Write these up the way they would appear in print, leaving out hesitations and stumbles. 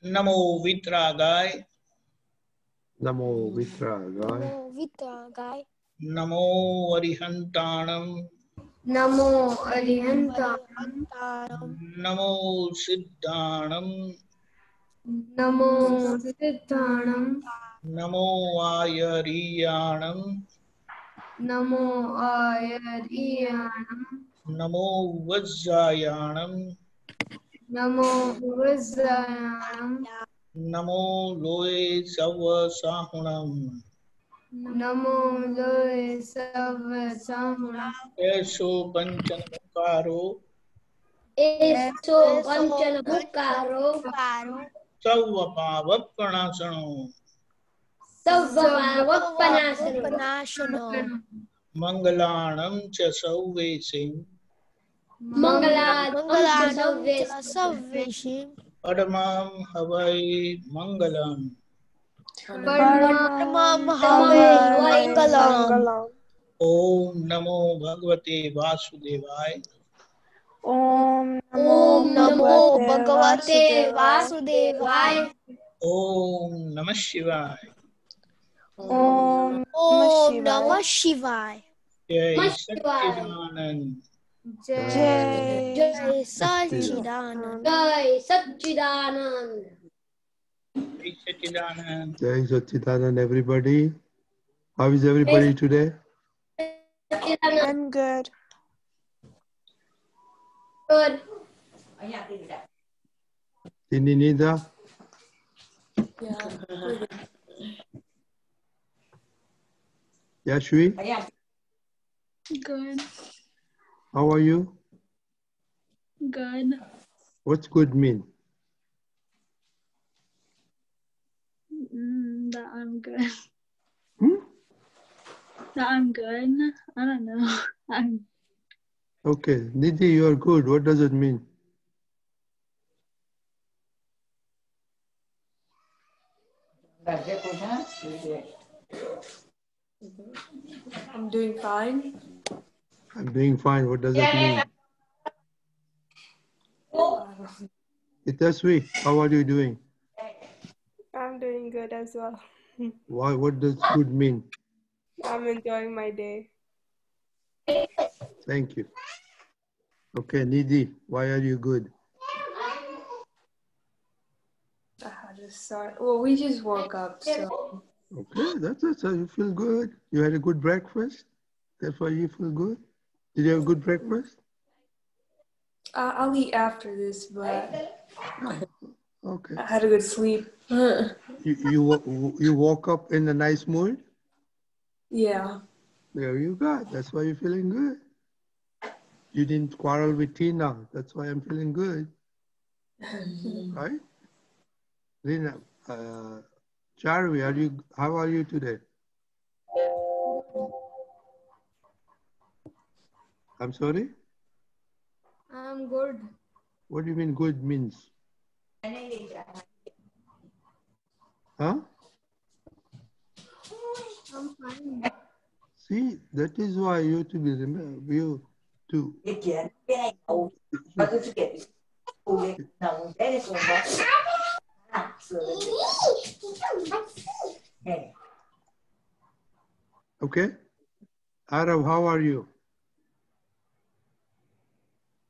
Namo Vitragay. Namo Vitragay. Namo Vitragay. Namo Arihantanam. Namo Arihantanam. Namo Siddhanam. Namo Siddhanam. Namo Ayariyanam. Namo Ayariyanam. Namo Vajjayanam. Namo Vajjayanam. Namo Loe Savasahunam. Namo Loe Savasahunam. Eso Panchanamukaro. Eso Panchanamukaro. Savvapavappanasano. Savvapavappanasano. Mangalanam cha Sauvesim. Mangalam Savveshim. Padamam Havai Mangalam. Paramam Havai Mangalam. Om Namo Bhagavate Vasudevaya. Om Namo Bhagavate Vasudevaya. Om Namah Shivaya. Om Namah Shivaya. Jai Satchidanand. Jai Satchidanand. Jai Satchidanand. Jai Satchidanand. Jai Satchidanand, everybody. How is everybody today? I'm good. Good. Tini Nida? Yashvi? Good. How are you? Good. What's good mean? That I'm good. Hmm? That I'm good. I don't know. I'm Okay, Nidhi, you are good. What does it mean? I'm doing fine. I'm doing fine. What does that mean? Itasvi, how are you doing? I'm doing good as well. Why? What does good mean? I'm enjoying my day. Thank you. Okay, Nidhi, why are you good? How to start? Well, we just woke up, so Okay, that's it. So you feel good. You had a good breakfast. That's why you feel good. Did you have a good breakfast? I'll eat after this. But Okay. I had a good sleep. You woke up in a nice mood. Yeah. There you go. That's why you're feeling good. You didn't quarrel with Tina. That's why I'm feeling good. Right? Rina, Charvi, how are you today? I'm sorry? I'm good. What do you mean good means? Huh? I'm fine. See, that is why you to be remember you to. Okay? Arav, how are you?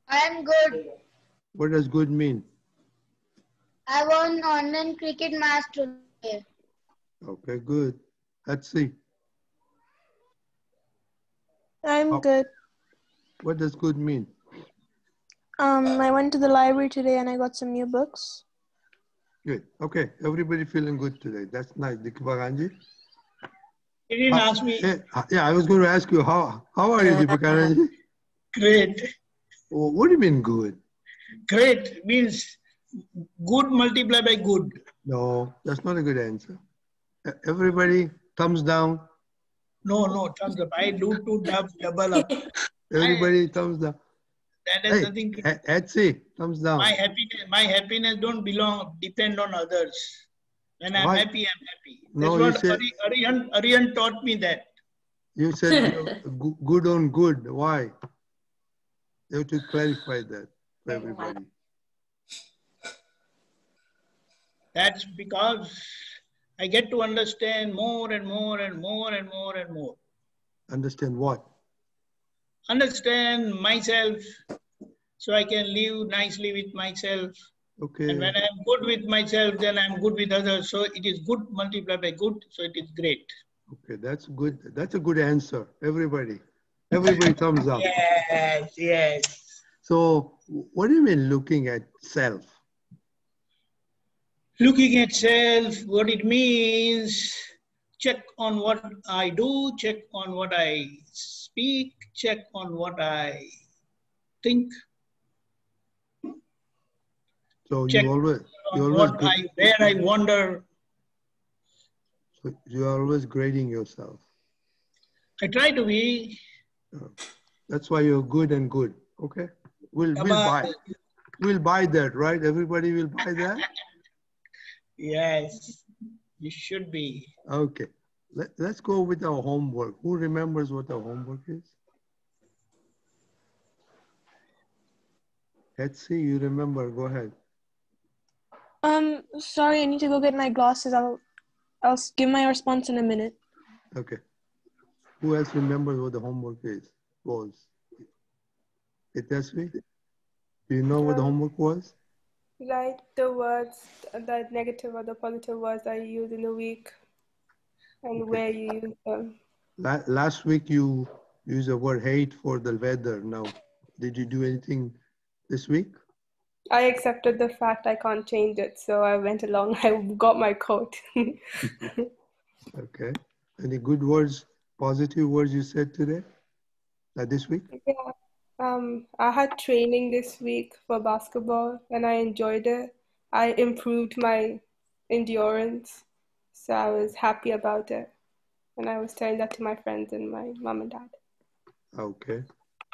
I am good. What does good mean? I won online cricket match today. Okay, good. Let's see. I'm good. What does good mean? I went to the library today and I got some new books. Good. Okay, everybody feeling good today. That's nice. Deepakanandji. He didn't ask me. Yeah, I was going to ask you, how are you, Deepakanandji? Great. Oh, what do you mean good? Great means good multiplied by good. No, that's not a good answer. Everybody, thumbs down. No, thumbs up. I do two double up. Everybody, thumbs down. That has nothing to do. Etsy, thumbs down. My happiness don't depend on others. When I'm happy, I'm happy. That's No, what Arihan taught me that. You said good on good. Why? You have to clarify that for everybody. That's because I get to understand more and more and more and more and more. Understand what? Understand myself so I can live nicely with myself. Okay. And when I'm good with myself, then I'm good with others. So it is good multiplied by good, so it is great. Okay, that's good. That's a good answer. Everybody thumbs up. Yes, yes. So what do you mean looking at self? Looking at self, what it means, check on what I do, check on what I speak, check on what I think, So check you always where I wander. So you are always grading yourself. I try to be. That's why you're good and good. Okay, we'll buy that, right? Everybody will buy that. Yes, you should be. Okay, let's go with our homework. Who remembers what our homework is? Let's see. You remember? Go ahead. Sorry, I need to go get my glasses. I'll give my response in a minute. Okay. Who else remembers what the homework was? Itesvi? Do you know what the homework was? Write the words, the negative or the positive words that you use in a week and where you use them. Last week you used the word hate for the weather. Now, did you do anything this week? I accepted the fact I can't change it, so I went along. I got my coat. Okay. Any good words, positive words you said today? This week? Yeah. I had training this week for basketball and I enjoyed it. I improved my endurance, so I was happy about it. And I was telling that to my friends and my mom and dad. Okay.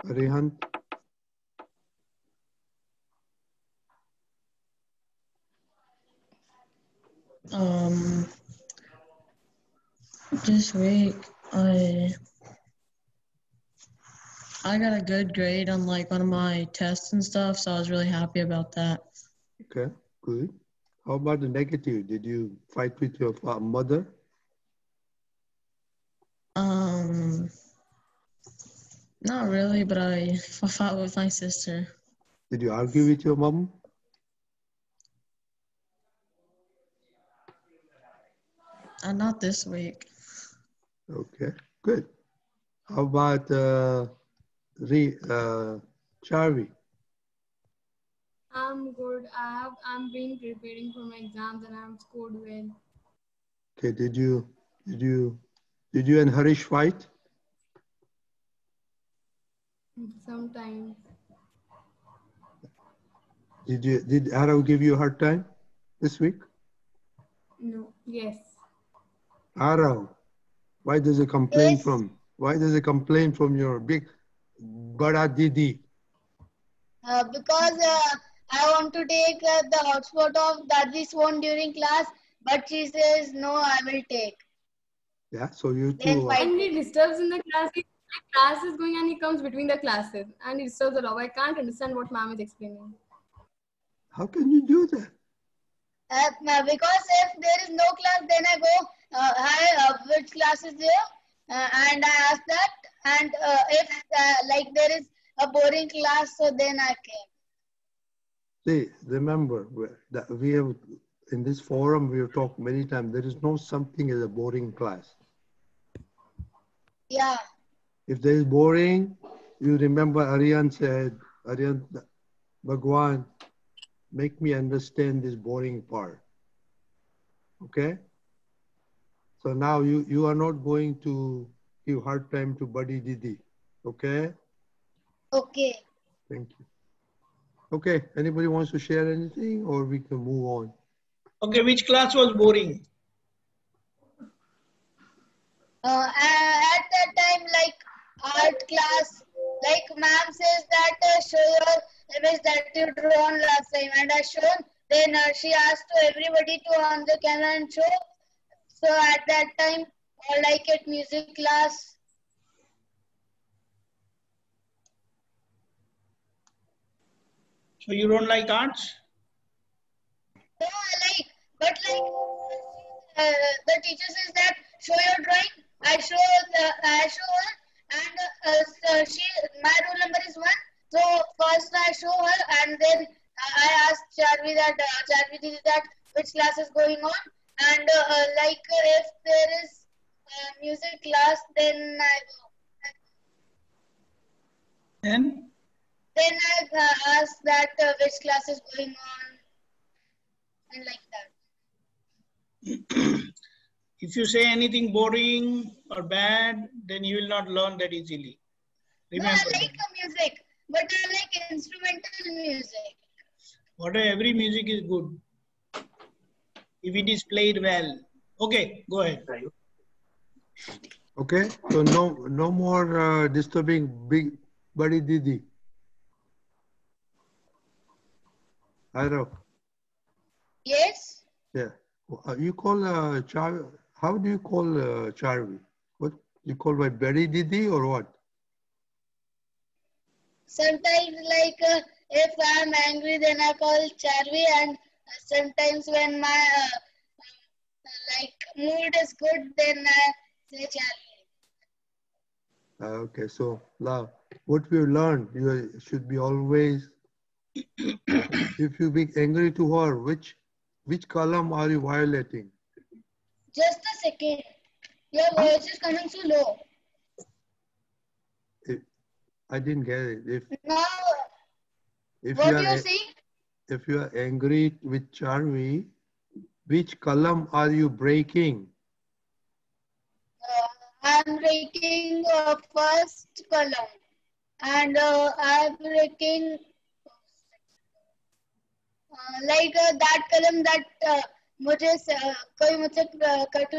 Rehan? This week I got a good grade on like one of my tests and stuff, so I was really happy about that. Okay, good. How about the negative? Did you fight with your mother? Not really, but I fought with my sister. Did you argue with your mom? Not this week. Okay, good. How about Charvi? I'm good. I'm been preparing for my exams and I'm scored well. Okay, did you and Harish fight? Sometimes. Did Arav give you a hard time this week? No. Yes. Arav, why does it complain Yes. from your big Bada Didi? Because I want to take the hotspot of Dadi's phone during class, but she says no, I will take. Yeah, so you Then too. fight. And he disturbs in the class. The class is going and he comes between the classes and he disturbs a lot. I can't understand what ma'am is explaining. How can you do that? Because if there is no class, then I go, hi, which class is there? And I ask that. And if like there is a boring class, so then I came. See, remember that we have in this forum we have talked many times. There is no something as a boring class. Yeah. If there is boring, you remember Aryan said, Bhagwan, make me understand this boring part. Okay? So now you are not going to give hard time to Buddy Didi. Okay? Okay. Thank you. Okay, anybody wants to share anything or we can move on? Okay, which class was boring? At that time, like art class, like ma'am says that show your image that you drawn last time, and I shown. Then she asked to everybody to on the camera and show. So at that time, like at music class. So you don't like arts? So I like But like the teacher says that show your drawing. I show her, and my roll number is 1. So first I show her, and then I ask Charvi that which class is going on, and if there is music class, then I go. Then I ask that which class is going on, and like that. if you say anything boring or bad, then you will not learn that easily. Remember. No, I like music, but I like instrumental music. Every music is good if it is played well. Okay, go ahead. Okay, so no more disturbing big buddy Didi. Arrow. Yes. Yeah. You call Charvi. How do you call Charvi? What you call my Berry Didi or what? Sometimes, if I'm angry, then I call Charvi, and sometimes when my mood is good, then I say Charvi. Okay, so love. What we learned, you should be always. If you be angry to her, which column are you violating? Just a second. Your voice is coming so low. I didn't get it. If what do you say? If you are angry with Charvi, which column are you breaking? I'm breaking first column, and I'm breaking that column that कोई मुझसे कटु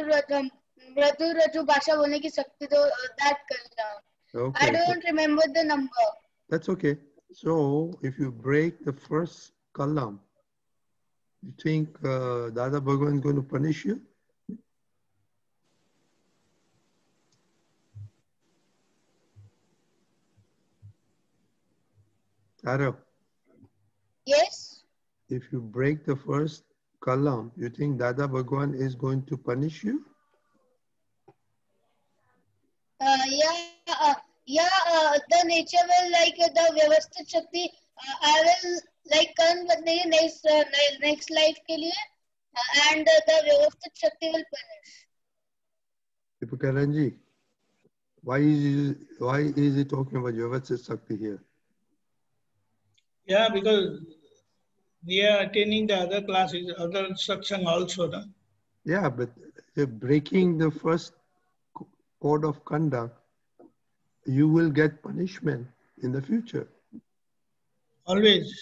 मृदु रजु भाषा बोलने की शक्ति दो, that column. Okay, I don't remember the number. That's okay. So if you break the first column, you think Dada Bhagwan is going to punish you? Arrow. Yes. If you break the first column, you think Dada Bhagwan is going to punish you? The nature will the Vyavasthit Shakti. I will कर्म बदलेंगे next life के लिए, and the Vyavasthit Shakti will punish. Deepakanandji, why is he talking about Vyavasthit Shakti here? Yeah, because we are attending the other classes, other satsang also. No? Yeah, but breaking the first code of conduct, you will get punishment in the future. Always.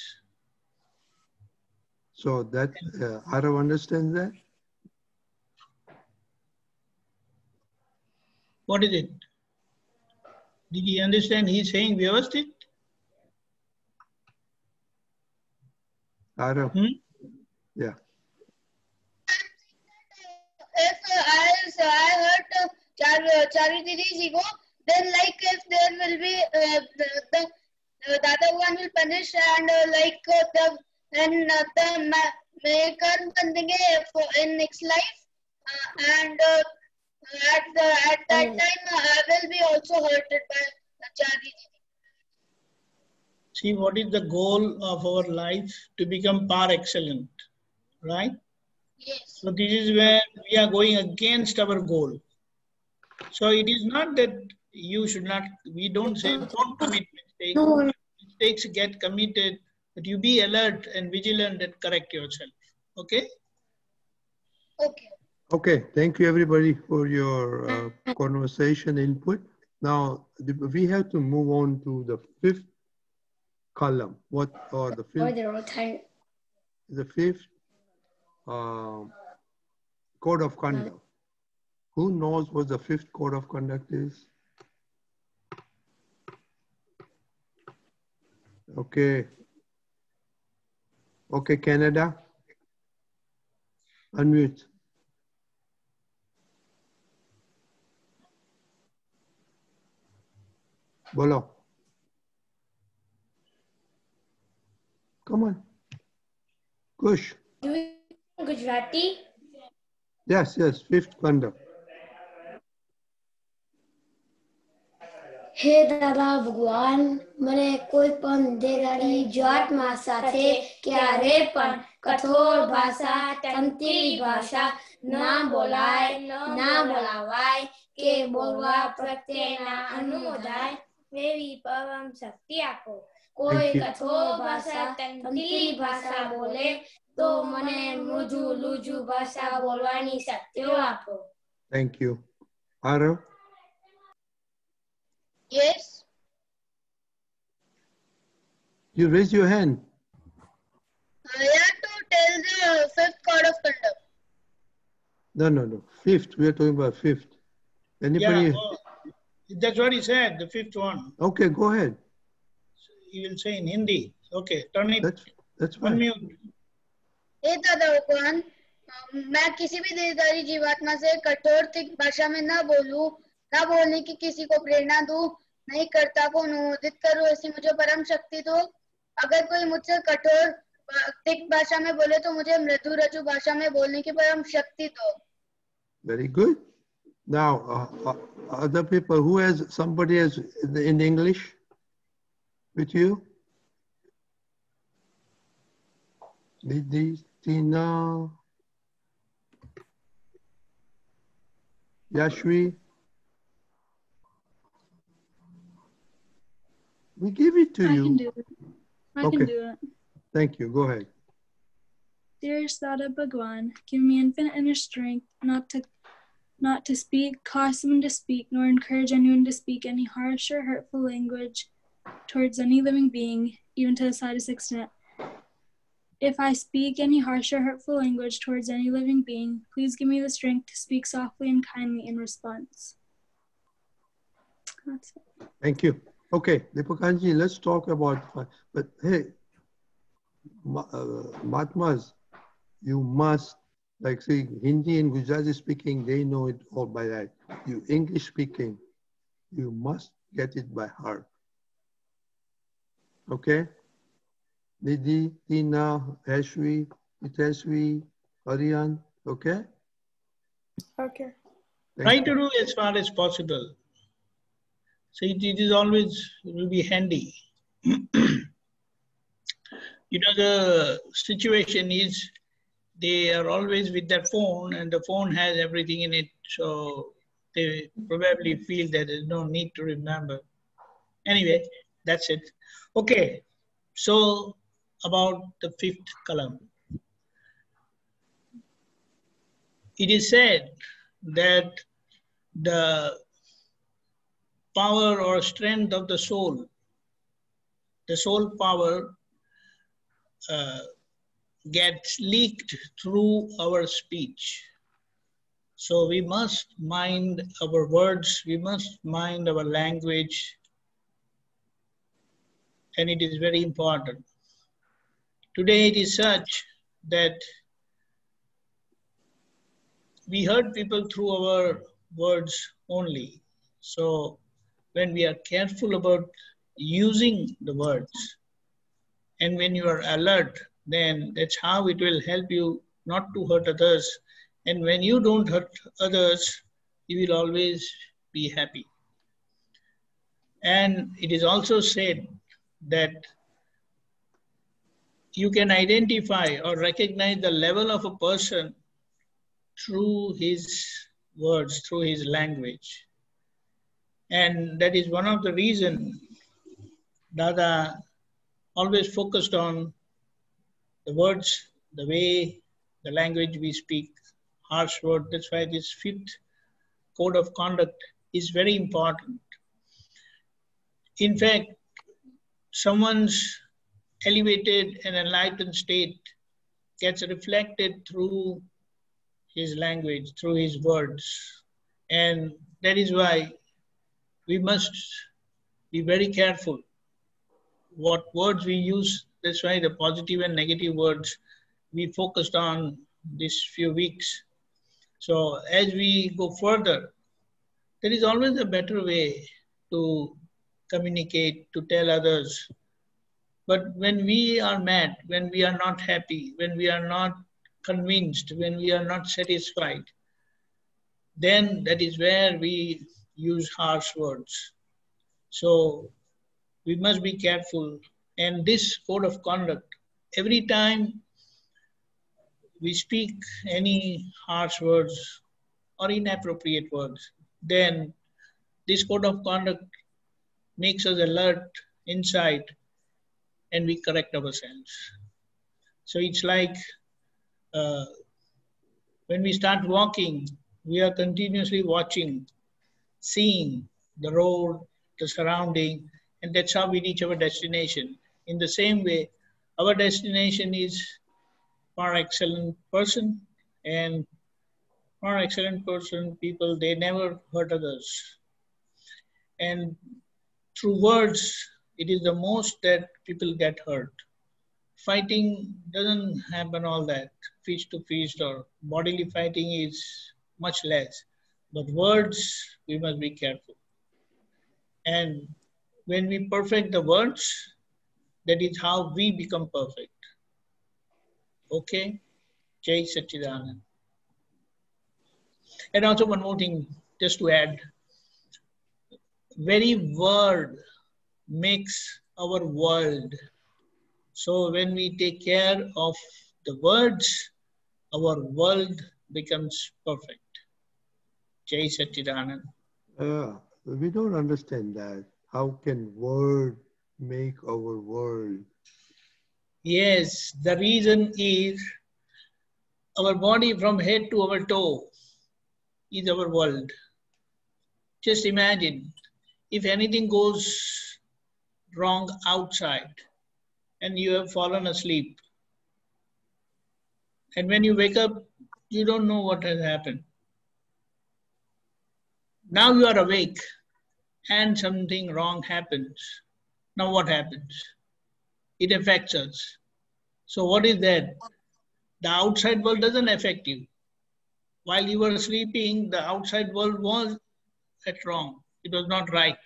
So that, Arav understands that? What is it? Did he understand he's saying Vyavasthit? Arav? Yeah. If I heard Charvi Didi ji go, then if there will be the Dada Bhagwan will punish, and the karm bandenge in next life, and at that time I will be also hurted by Charvi Didi. See, what is the goal of our life? To become par excellent, right? Yes. So this is where we are going against our goal. So it is not that you should not, we don't say don't commit mistakes. Mistakes get committed, but you be alert and vigilant and correct yourself. Okay? Okay. Okay, thank you everybody for your conversation input. Now we have to move on to the fifth column. What or the fifth? The fifth code of conduct. Who knows what the fifth code of conduct is? Okay. Okay, Canada. Unmute. Bolo. Come on. Kush. Gujarati? Yes, yes, fifth kanda. હે દાદા ભગવાન મને કોઈ પણ દેગાડી જાતમાં સાથે ક્યારે પણ કઠોર ભાષા તંત્રી ભાષા ના બોલાય ના બોલાવાય કે બોલવા પ્રત્યેના અનુમોદાય એવી પરમ શક્તિ આપો કોઈ કઠોર ભાષા તંત્રી ભાષા બોલે તો મને મૃદુ લુજુ ભાષા બોલવાની શક્તિઓ આપો. Thank you. Arav? Yes. You raise your hand. I have to tell the fifth code of conduct. No. Fifth. We are talking about fifth. Anybody? Yeah, that's what he said, the fifth one. Okay, go ahead. He will say in Hindi. Okay, turn it. That's fine. Unmute. हे दादा भगवान मैं किसी भी देहधारी जीवात्मा से कठोर तिक भाषा में न बोलूं, न बोलने की किसी को प्रेरणा दूं, नहीं कर्ता को अनुमोदित करूं, ऐसी मुझे परम शक्ति दो. अगर कोई मुझसे कठोर तिक भाषा में बोले तो मुझे मृदु रजु भाषा में बोलने की परम शक्ति दो. Very good. Now, other people, who has somebody has in English with you? Didi, Tina, Yashvi. We give it to you. I can do it. I can do it. Thank you. Go ahead. Dearest Dada Bhagwan, give me infinite inner strength not to speak, cause someone to speak, nor encourage anyone to speak any harsh or hurtful language towards any living being, even to the slightest extent. If I speak any harsh or hurtful language towards any living being, please give me the strength to speak softly and kindly in response. That's it. Thank you. Okay, Deepakanandji, let's talk about, but hey, Mahatmas, you must, like say Hindi and Gujarati speaking, they know it all by that. You English speaking, you must get it by heart. Okay? Nidhi, Tina, Ashwi, Itashwi, Aryan, okay? Okay. Try to do as far as possible. So it is always, it will be handy. You know, the situation is they are always with their phone and the phone has everything in it. So they probably feel that there's no need to remember. Anyway, that's it. Okay, so about the fifth column. It is said that the power or strength of the soul power gets leaked through our speech. So we must mind our words, we must mind our language, and it is very important. Today it is such that we hurt people through our words only. So when we are careful about using the words, and when you are alert, then that's how it will help you not to hurt others. And when you don't hurt others, you will always be happy. And it is also said that you can identify or recognize the level of a person through his words, through his language. And that is one of the reasons Dada always focused on the words, the way, the language we speak, harsh word. That's why this fifth code of conduct is very important. In fact, someone's elevated and enlightened state gets reflected through his language, through his words. And that is why we must be very careful what words we use. That's why the positive and negative words we focused on these few weeks. So as we go further, there is always a better way to communicate, to tell others. But when we are mad, when we are not happy, when we are not convinced, when we are not satisfied, then that is where we use harsh words. So we must be careful. And this code of conduct, every time we speak any harsh words or inappropriate words, then this code of conduct makes us alert inside and we correct ourselves. So it's like when we start walking, we are continuously watching, seeing the road, the surrounding, and that's how we reach our destination. In the same way, our destination is for excellent person, and for excellent person, people, they never hurt others. And through words, it is the most that people get hurt. Fighting doesn't happen all that, fist to fist, or bodily fighting is much less. But words, we must be careful. And when we perfect the words, that is how we become perfect. Okay? Jai Satchidanand. And also one more thing, just to add, very word makes our world. So when we take care of the words, our world becomes perfect. Jai Satchidanand. We don't understand that. How can word make our world? Yes, the reason is our body from head to our toe is our world. Just imagine, if anything goes wrong outside and you have fallen asleep, and when you wake up, you don't know what has happened. Now you are awake and something wrong happens. Now what happens? It affects us. So what is that? The outside world doesn't affect you. While you were sleeping, the outside world was wrong. It was not right.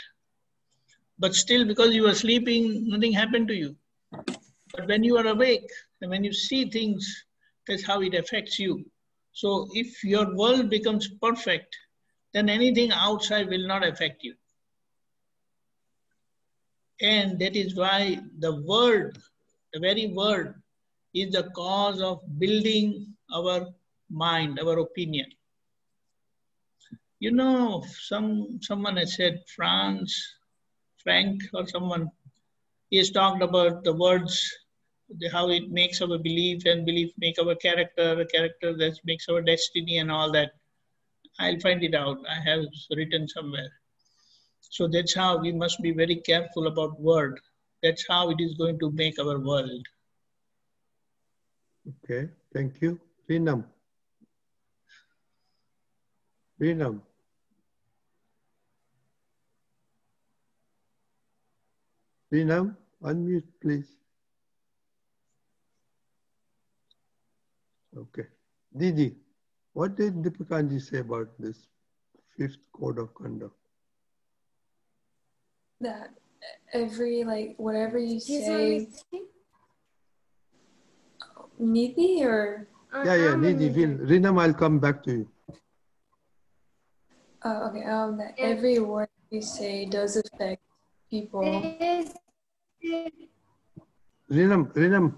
But still, because you were sleeping, nothing happened to you. But when you are awake, and when you see things, that's how it affects you. So if your world becomes perfect, then anything outside will not affect you. And that is why the word, the very word, is the cause of building our mind, our opinion. You know, someone has said, Frank or someone, he has talked about the words, how it makes our belief, and belief make our character, a character that makes our destiny and all that. I'll find it out. I have written somewhere. So that's how we must be very careful about word. That's how it is going to make our world. Okay, thank you. Rinam. Rinam. Rinam, unmute please. Okay. Didi, what did Deepakanandji say about this 5th code of conduct? That every, like, whatever you say, Nidhi or? Yeah, Nidhi, Rinam, I'll come back to you. Okay, that every word you say does affect people. Rinam,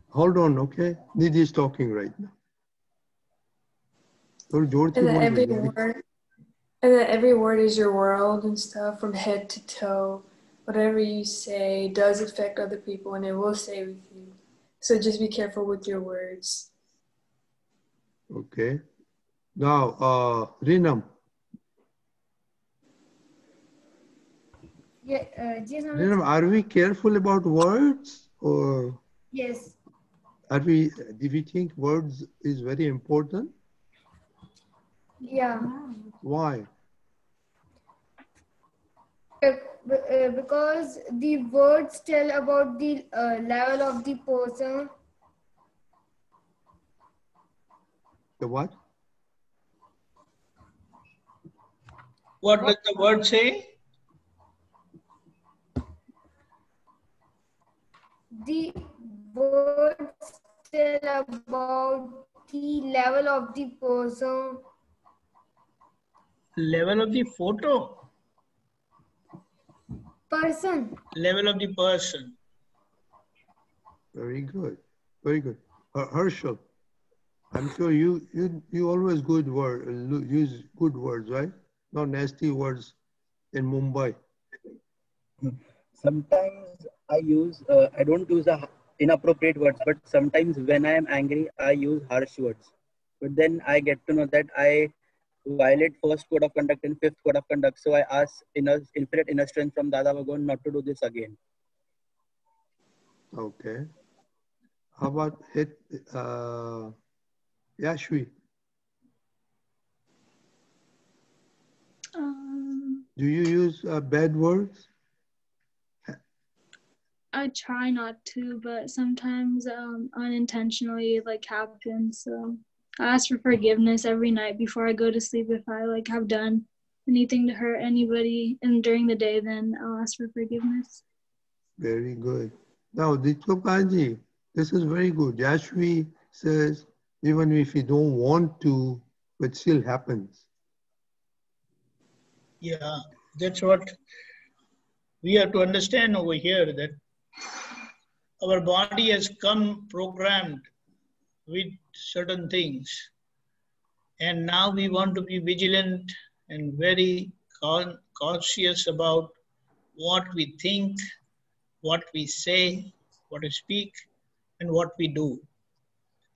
hold on, okay? Nidhi is talking right now. And that every word is your world and stuff, from head to toe. Whatever you say does affect other people, and it will stay with you. So just be careful with your words. Okay. Now, Rinam. Yeah, Rinam, are we careful about words, or? Yes. Do we think words is very important? Yeah. Why? Because the words tell about the level of the person. The what? What does the word say? The words tell about the level of the person. Level of the photo? Person. Level of the person. Very good. Very good. Herschel, I'm sure you always use good words, right? Not nasty words in Mumbai. Sometimes I don't use inappropriate words, but sometimes when I am angry, I use harsh words. But then I get to know that I violate first code of conduct and fifth code of conduct. So I ask infinite inner strength from Dada Bhagwan not to do this again. Okay. How about Yashvi? Do you use bad words? I try not to, but sometimes unintentionally it happens. So I ask for forgiveness every night before I go to sleep. If I have done anything to hurt anybody and during the day, then I'll ask for forgiveness. Very good. Now, Deepakanandji, this is very good. Yashvi says, even if you don't want to, it still happens. Yeah, that's what we have to understand over here, that our body has come programmed with certain things. And now we want to be vigilant and very cautious about what we think, what we say, what we speak, and what we do.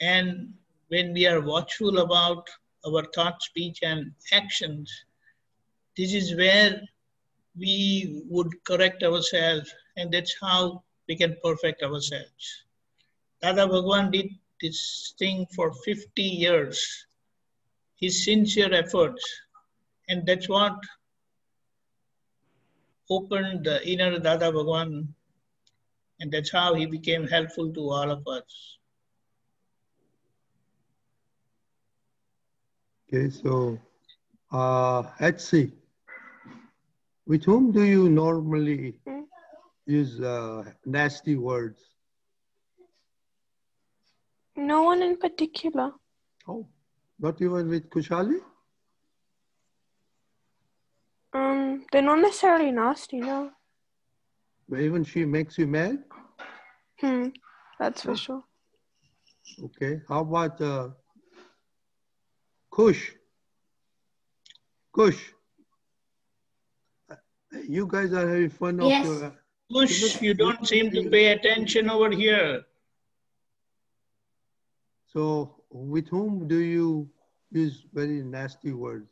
And when we are watchful about our thought, speech, and actions, this is where we would correct ourselves, and that's how we can perfect ourselves. Dada Bhagwan did this thing for 50 years, his sincere efforts, and that's what opened the inner Dada Bhagwan, and that's how he became helpful to all of us. Okay, so Etsy, with whom do you normally use nasty words? No one in particular. Oh, not even with Kushali? They're not necessarily nasty, no. But even she makes you mad? That's for sure. Okay, how about Kush? Kush, you guys are having fun Yes. of your... Kush, you don't seem to pay attention over here. So, with whom do you use very nasty words?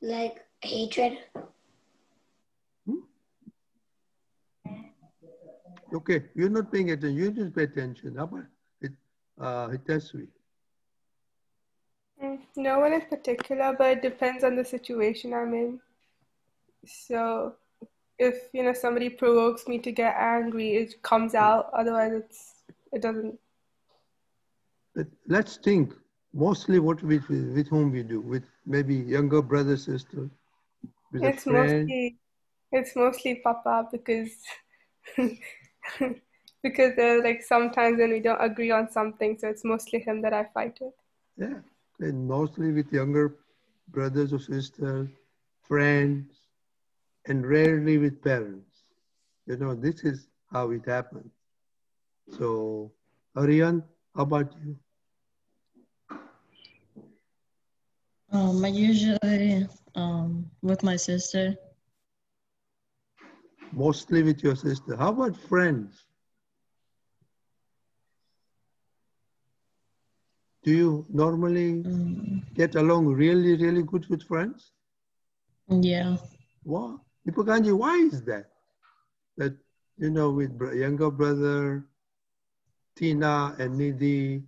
Like hatred. Okay, you're not paying attention. You just pay attention. How about Hitesvi? No one in particular, but it depends on the situation I'm in. So if somebody provokes me to get angry, it comes out. Otherwise, it doesn't. But let's think. Mostly what with whom we do, with maybe younger brother, sister, with a friend. It's mostly Papa because because sometimes when we don't agree on something, so it's mostly him that I fight with. Yeah, and mostly with younger brothers or sisters, friends, and rarely with parents. This is how it happens. So, Aryan, how about you? I usually with my sister. Mostly with your sister. How about friends? Do you normally get along really, really good with friends? Yeah. Wow. Deepakanandji, why is that? That, with younger brother, Tina and Nidhi,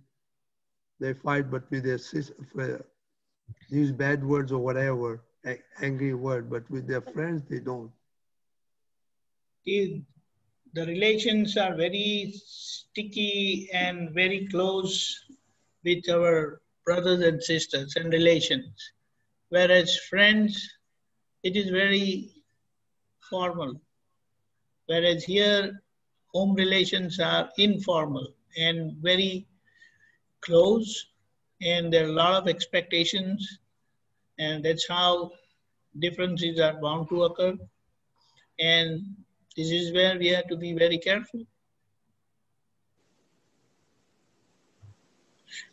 they fight, but with their sister, use bad words or whatever, angry word, but with their friends, they don't. The relations are very sticky and very close with our brothers and sisters and relations. Whereas friends, it is very formal. Whereas here, home relations are informal and very close, and there are a lot of expectations, and that's how differences are bound to occur. And this is where we have to be very careful.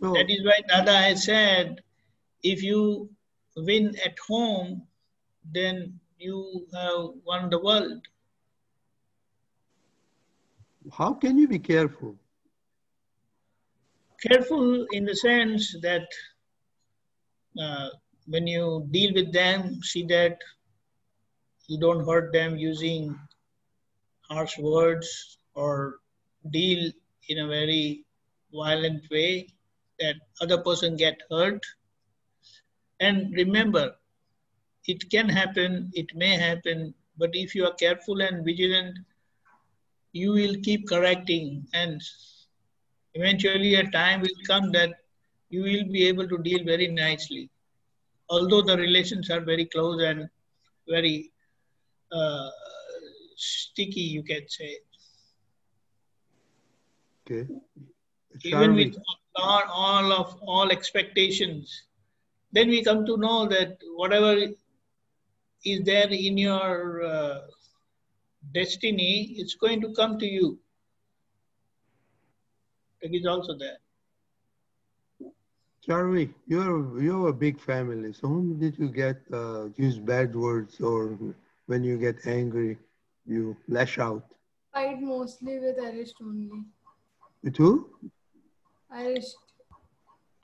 So, that is why Dada has said, if you win at home, then you have won the world. how can you be careful? Careful in the sense that when you deal with them, see that you don't hurt them using harsh words or deal in a very violent way that other person get hurt. And remember, it can happen, it may happen, but if you are careful and vigilant, you will keep correcting, and eventually a time will come that you will be able to deal very nicely. Although the relations are very close and very sticky, you can say. Okay. Even with all expectations, then we come to know that whatever is there in your destiny, it's going to come to you. It is also there. Charvi, you're a big family. So whom did you get use bad words, or when you get angry, you lash out? Fight mostly with Arist only. With who? Arist.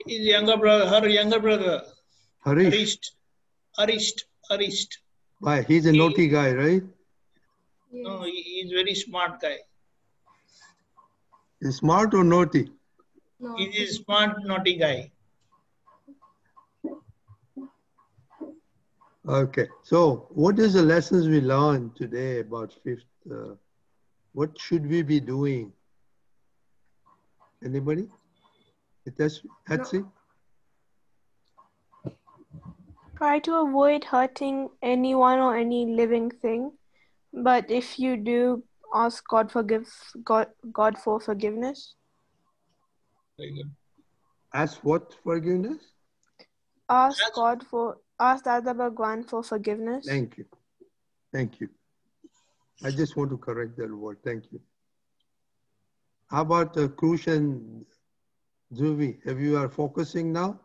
His younger brother, her younger brother. Harish. Arist. Why? He's a naughty guy, right? Yes. No, he's a very smart guy. He's smart or naughty? No. He's a smart, naughty guy. Okay. So what is the lessons we learned today about fifth? What should we be doing? Anybody? Hatsi? Try to avoid hurting anyone or any living thing. But if you do, ask God for forgiveness. Very good. Ask what forgiveness? Ask Dada Bhagwan for forgiveness. Thank you. Thank you. I just want to correct that word. Thank you. How about Krush and Zuvi? Have you are focusing now?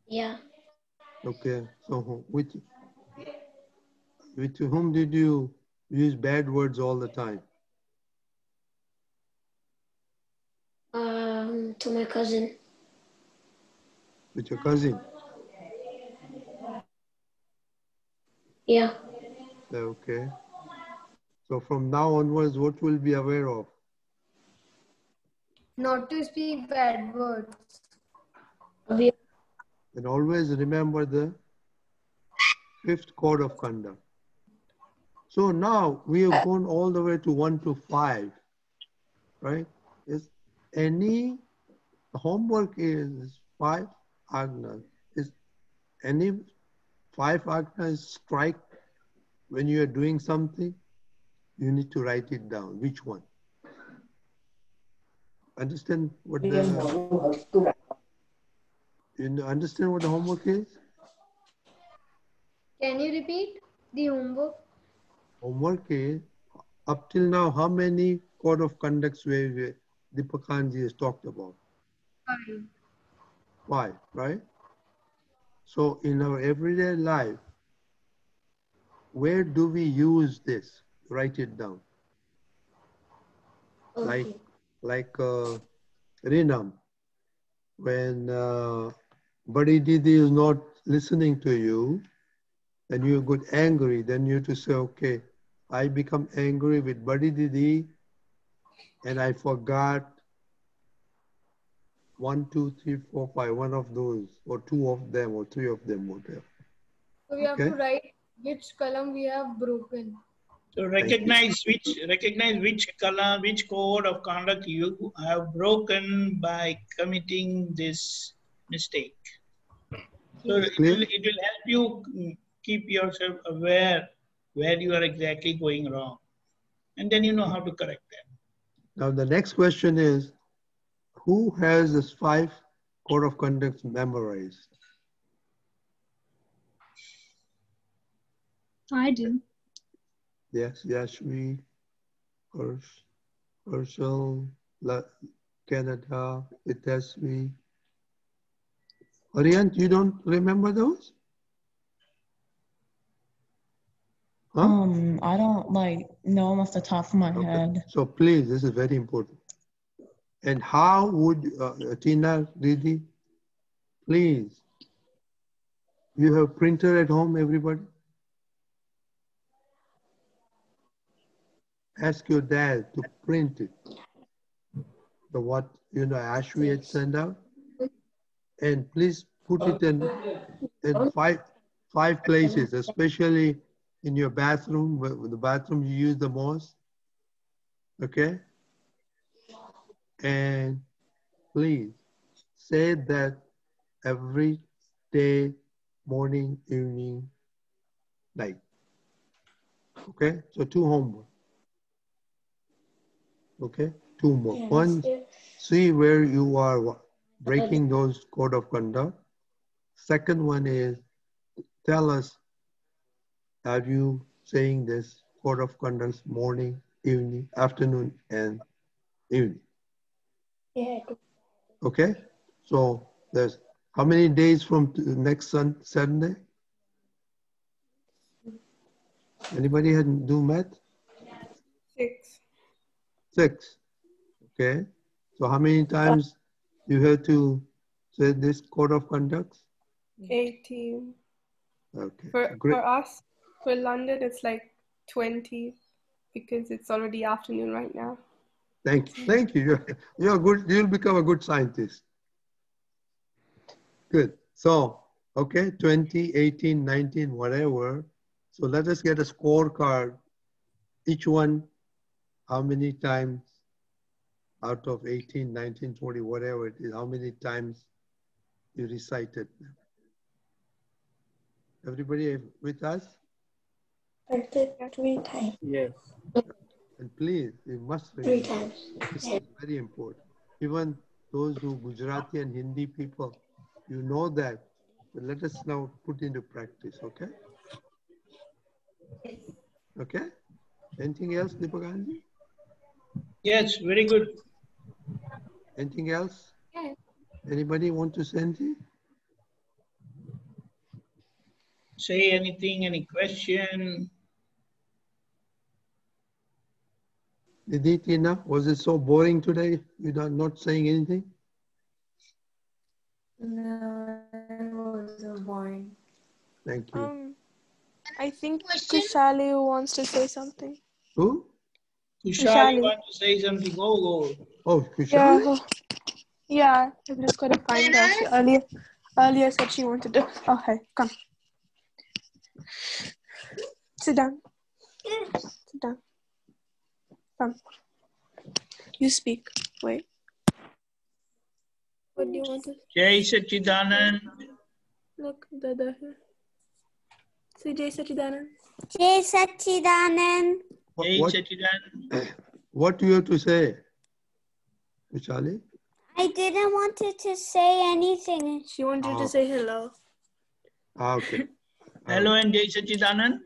Yeah. Okay. So with whom did you use bad words all the time? To my cousin. With your cousin? Yeah. Okay. So from now onwards, what will be aware of? Not to speak bad words. And always remember the fifth code of conduct. So now we have gone all the way to 1 to 5, right? Is any homework is 5 agnas. Is any 5 agnas strike when you are doing something? You need to write it down. Which one? Understand what the understand what the homework is? Can you repeat the homework? Homework is, up till now, how many code of conducts where Deepakanandji has talked about? 5. 5, right? So in our everyday life, where do we use this? Write it down. Okay. Like Rinam, when Badi Didi is not listening to you, and you get angry, then you have to say, okay, I become angry with Badi Didi, and I forgot 1, 2, 3, 4, 5, one of those, or 2 of them, or 3 of them, whatever. So we have to write which column we have broken. So recognize which color, which code of conduct you have broken by committing this mistake. So it will help you keep yourself aware where you are exactly going wrong. And then you know how to correct that. Now the next question is, who has this 5 code of conduct memorized? I do. Yes, Yashvi, Herschel, Canada, Itesvi. Aryan, you don't remember those? Huh? I don't know them off the top of my head. So please, this is very important. And how would, Tina, Didi, please, you have printer at home, everybody? Ask your dad to print it. The what, Ashwi had sent out. And please put it in five places, especially in your bathroom, the bathroom you use the most. Okay? And please say that every day, morning, evening, night. Okay? So 2 homework. Okay? 2 more. Yes, 1, yes. see where you are breaking those code of conduct. Second one is, tell us, are you saying this code of conduct morning, evening, afternoon, and evening? Yeah. Okay? So there's how many days from next Sunday? Anybody had do math? 6. 6. Okay. So how many times you have to say this code of conduct? 18. Okay. For us, for London, it's like 20 because it's already afternoon right now. Thank you. Thank you. You're good. You'll become a good scientist. Good. So, okay, 20, 18, 19, whatever. So let us get a scorecard. Each one, how many times out of 18, 19, 20, whatever it is, how many times you recited them. Everybody with us? 3 times. Yes. And please, you must 3 remember. times. This is very important. Even those who Gujarati and Hindi people, you know that. But let us now put into practice, okay? Okay? Anything else, Deepakanandji? Yes, very good. Anything else? Yes. Anybody want to say anything? Say anything, any question? Didi, Tina, was it so boring today? You're not saying anything? No, it wasn't boring. Thank you. I think Kushali wants to say something. Who? Kushal, you want to say something? Go. Oh, Kushali? Yeah, I'm just going to find her. She earlier said she wanted to. Oh, hey, come. Sit down. Sit down. Come. You speak. Wait. What do you want to Jai Sachidanand. look? Dada here. Say Jai Sachidanand. Jai Sachidanand. Jai Sachidanand. What do you have to say, Kushali? I didn't want to say anything. She wanted to say hello. Okay. Hello and Jai Sachidanand.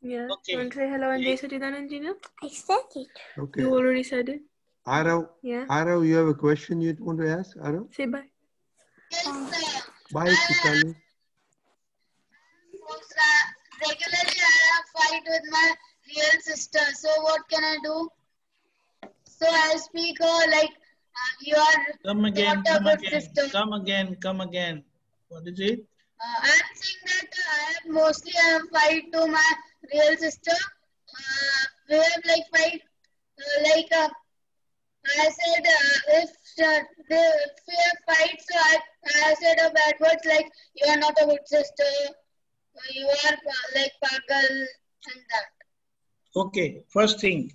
Yeah. Okay. You want to say hello and Jai Sachidanand, Gina? I said it. Okay. You already said it. Arav, Yeah. Arav, you have a question you want to ask? Arav? Say bye. Bye, Kushali. Regularly, I have fight with my real sister. So what can I do? So I speak like you are Come again, not a come good again, sister. come again. What is it? I'm saying that I have fight to my real sister. We have like fight I said if we have fight, so I said a bad words like you are not a good sister. You are like pagal and that. Okay, first thing.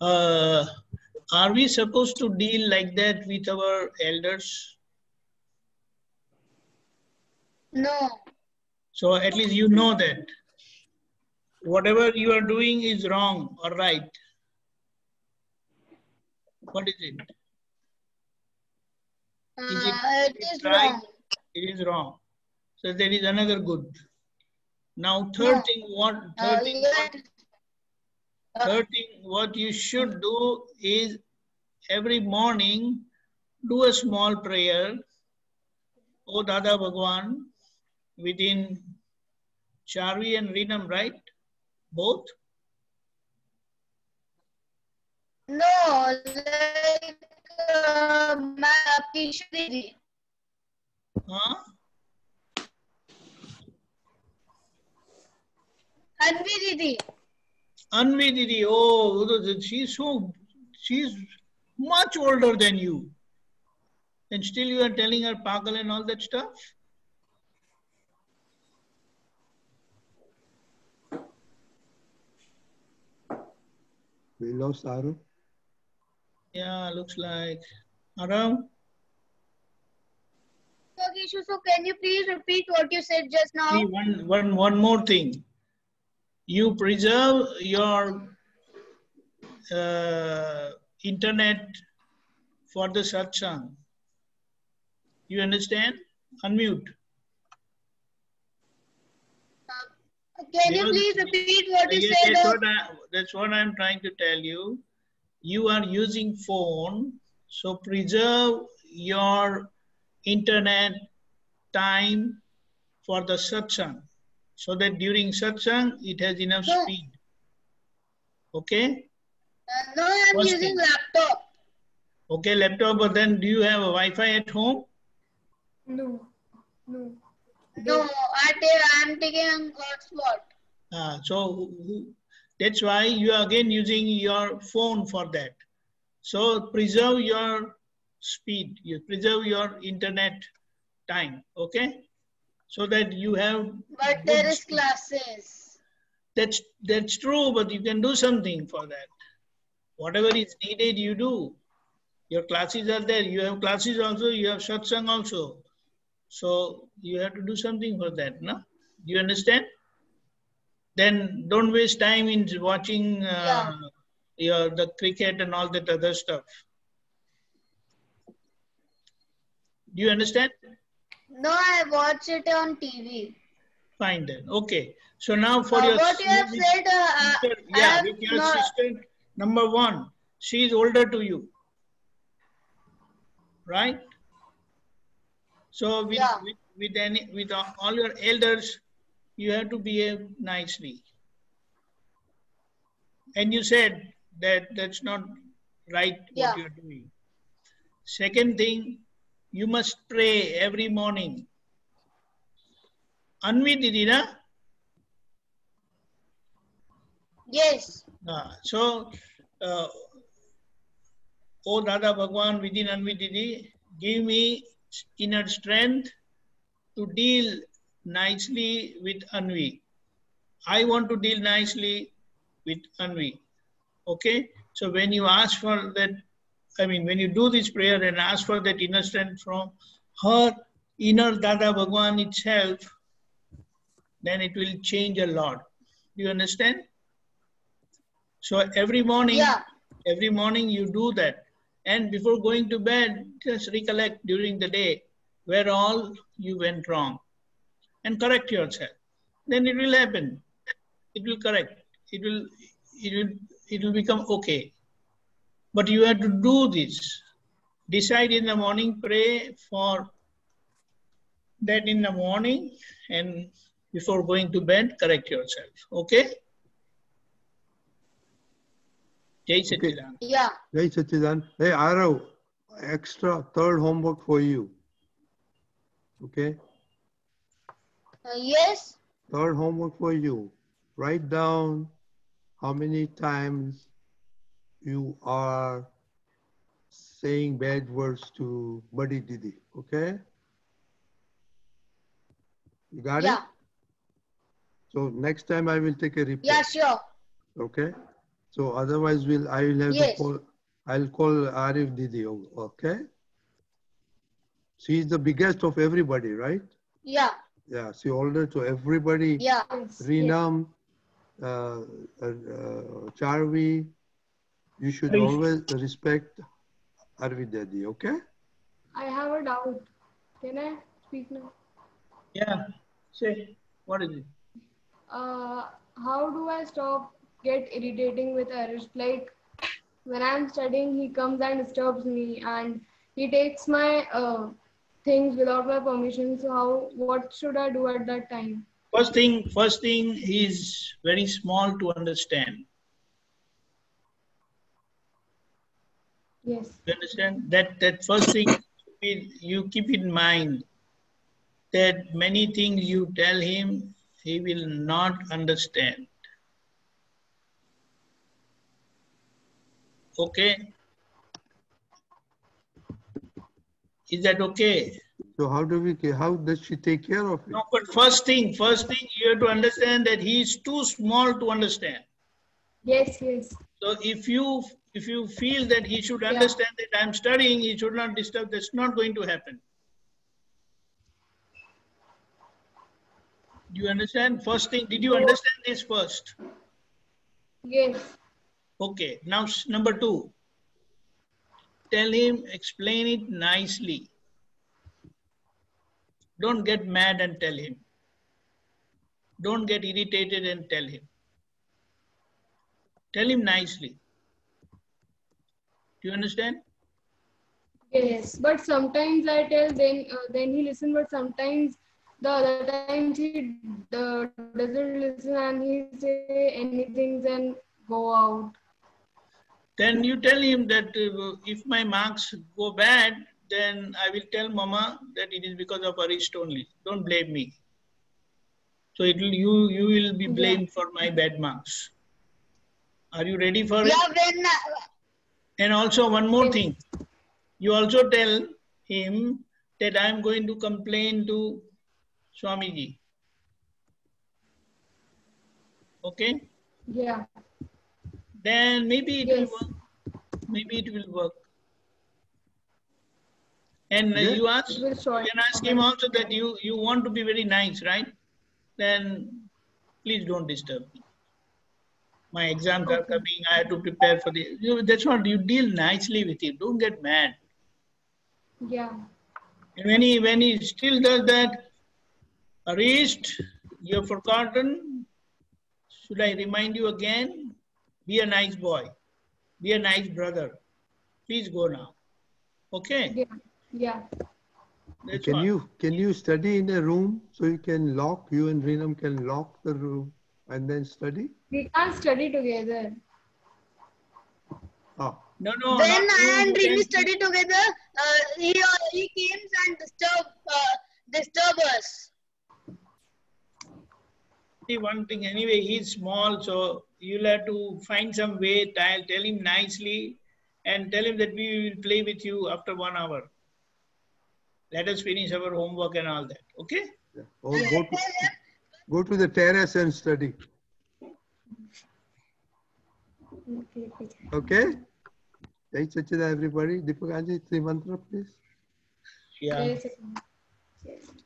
Are we supposed to deal like that with our elders? No. So at least you know that whatever you are doing is wrong or right. What is it? It is right? wrong. It is wrong. So there is another good. Now third thing, what you should do is every morning do a small prayer. O Dada Bhagwan, within Charvi and Rinam, right? Both? No, like Kishori. Huh? Anvi Didi. Anvi Didi, oh, she's much older than you. And still you are telling her pagal and all that stuff? We lost Aram. Yeah, looks like. Aram? Okay, so can you please repeat what you said just now? See, one more thing. You preserve your internet for the satsang. You understand? Unmute. Can you please repeat what you said? That's what I'm trying to tell you. You are using phone, so preserve your internet time for the satsang, so that during satsang it has enough speed. Okay? No, I'm using laptop. Okay, laptop, but then do you have a Wi-Fi at home? No. No, I'm taking a hotspot. So that's why you are again using your phone for that. So preserve your speed, you preserve your internet time, okay? So that you have. But there is classes. That's true, but you can do something for that. Whatever is needed, you do. Your classes are there. You have classes also, you have satsang also. So you have to do something for that, no? Do you understand? Then don't waste time in watching the cricket and all that other stuff. Do you understand? No, I watch it on TV. Fine then. Okay. So now for your what you have said, sister, with your sister, number one, she is older to you, right? So with all your elders, you have to behave nicely. And you said that that's not right what you're doing. Second thing, you must pray every morning. Anvi Didi, na? Yes. O Dada Bhagwan, within Anvi Didi, give me inner strength to deal nicely with Anvi. I want to deal nicely with Anvi. Okay? So when you ask for that, when you do this prayer and ask for that inner strength from her inner Dada Bhagwan itself, then it will change a lot. Do you understand? So every morning you do that. And before going to bed, just recollect during the day where all you went wrong and correct yourself. Then it will happen. It will correct. It will become okay. But you have to do this. Decide in the morning, pray for that in the morning, and before going to bed, correct yourself. Okay? Jai Satchidanand. Yeah. Jai Satchidanand. Hey, Arav, extra third homework for you. Okay? Yes. Third homework for you. Write down how many times you are saying bad words to Buddy Didi. Okay? You got it? So next time I will take a report. Yeah, sure. Okay? So otherwise I will have to call, I'll call Arif Didi, okay? She is the biggest of everybody, right? Yeah. Yeah, see, older to everybody. Yeah. Rinam, Charvi, you should always respect Arvid Daddy, okay? I have a doubt. Can I speak now? Yeah, say, what is it? How do I stop get irritating with Arish? Like when I'm studying, he comes and disturbs me, and he takes my things without my permission. So what should I do at that time? First thing, he is very small to understand. Yes. You understand? That first thing, you keep in mind that many things you tell him, he will not understand. Okay? Is that okay? So how does she take care of it? No, but first thing, you have to understand that he is too small to understand. Yes, yes. So if you feel that he should understand that I'm studying, he should not disturb, that's not going to happen. Do you understand? First thing, did you understand this first? Yes. Okay, now number 2. Tell him, explain it nicely. Don't get mad and tell him. Don't get irritated and tell him. Tell him nicely. Do you understand? Yes, but sometimes I tell, then he listens, but sometimes the other times he doesn't listen and he say anything and go out. Then you tell him that if my marks go bad, then I will tell Mama that it is because of Arist only. Don't blame me. So you will be blamed for my bad marks. Are you ready for it? And also one more thing. You also tell him that I am going to complain to Swamiji. Okay? Yeah. Then maybe it will work. Maybe it will work. And you can ask him also that you want to be very nice, right? Then please don't disturb me. My exams are coming. I have to prepare for the. That's what you deal nicely with him. Don't get mad. Yeah. And when he still does that, Arist, you have forgotten. Should I remind you again? Be a nice boy. Be a nice brother. Please go now. Okay? Yeah. Can you study in a room so you and Rinam can lock the room and then study? We can't study together. Oh. No. When I and Rini study together, he comes and disturb us. See, one thing, anyway, he's small, so you'll have to find some way, tell him nicely, and tell him that we will play with you after 1 hour. Let us finish our homework and all that, okay? Yeah. Or go to the terrace and study. Okay? Jai Sachida, everybody. Deepakanandji, 3 mantra, please. Yeah.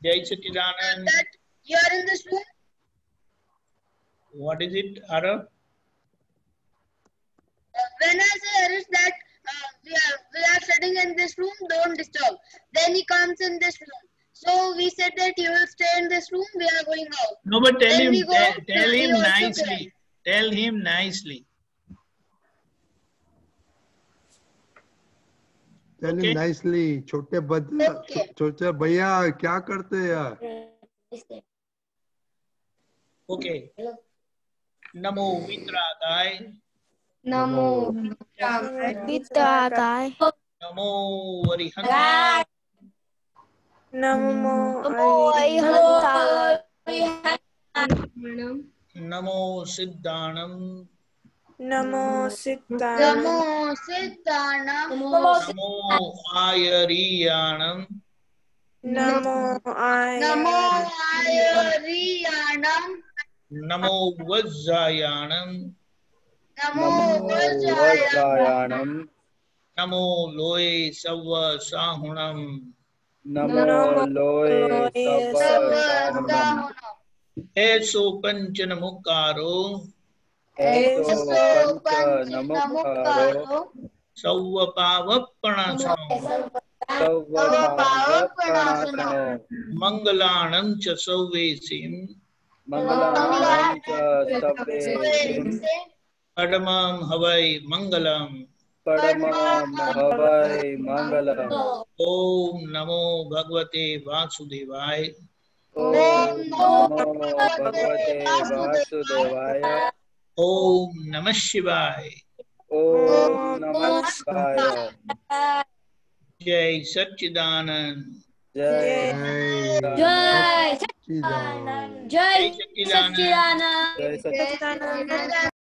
Jai Sachidanand. That you are in this room? What is it, Ara? When I say Arish that we are sitting in this room, don't disturb. Then he comes in this room. So we said that you will stay in this room, we are going out. No, but tell then him nicely. Tell him nicely. Tell him nicely. Chote bhaiya, kya karte yaar? Okay. Namo Vitragay. Namo Vitragay. Namo Arihant. Namo Namo Siddhanam. Namo Siddhanam. Namo Siddhanam. Namo Ayariyanam. Namo Ayariyanam. Namo Vajjayanam. Namo Vajjayanam. Namo Loe Savva Sahunam. नमो लोए सब साहुनम ऐसो पंचन मुकारो ऐसो पंच नमुकारो सौवपावपणासनो सर्वपावपणासनो मंगलाणं च सौवेसिं मंगलानां च सव्वेसिं परमं हवै मंगलम् परमं हवै मंगलम् ओम नमो भगवते वासुदेवाय ओम नमो भगवते वासुदेवाय ओम नमः शिवाय ओम नमः शिवाय जय सच्चिदानंद जय जय सच्चिदानंद सच्चिदानंद जय जय सच्चिदानंद जय सच्चिदानंद सच्चिदानंद